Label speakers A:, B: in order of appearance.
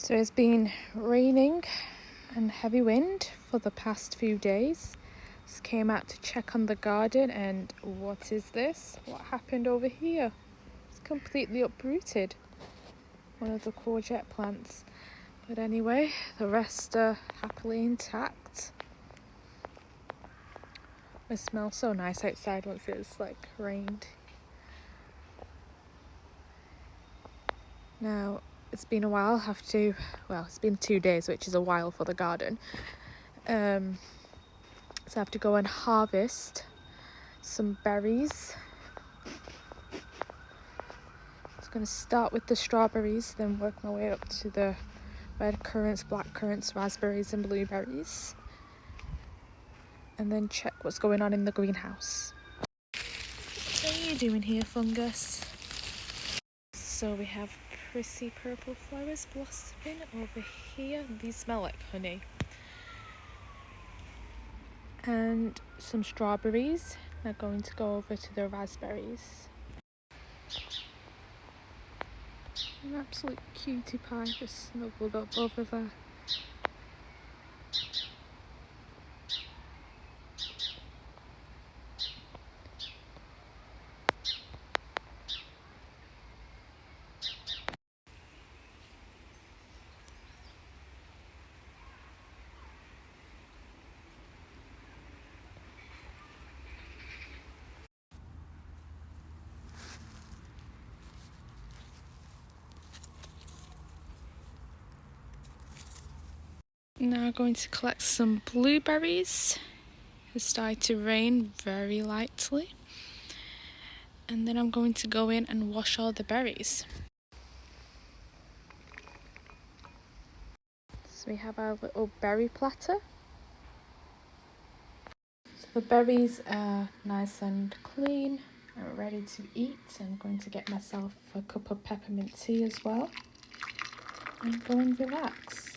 A: So it's been raining and heavy wind for the past few days. Just came out to check on the garden, and what is this? What happened over here? It's completely uprooted. One of the courgette plants. But anyway, the rest are happily intact. It smells so nice outside once it's like rained. Now, it's been a while, it's been 2 days, which is a while for the garden. So I have to go and harvest some berries. I'm going to start with the strawberries, then work my way up to the red currants, black currants, raspberries and blueberries. And then check what's going on in the greenhouse. What are you doing here, fungus? So we have pretty purple flowers blossoming over here. These smell like honey. And some strawberries. Now going to go over to the raspberries. An absolute cutie pie just snuggled up over there. Now going to collect some blueberries. It's started to rain very lightly. And then I'm going to go in and wash all the berries. So we have our little berry platter. So the berries are nice and clean and ready to eat. I'm going to get myself a cup of peppermint tea as well and go and relax.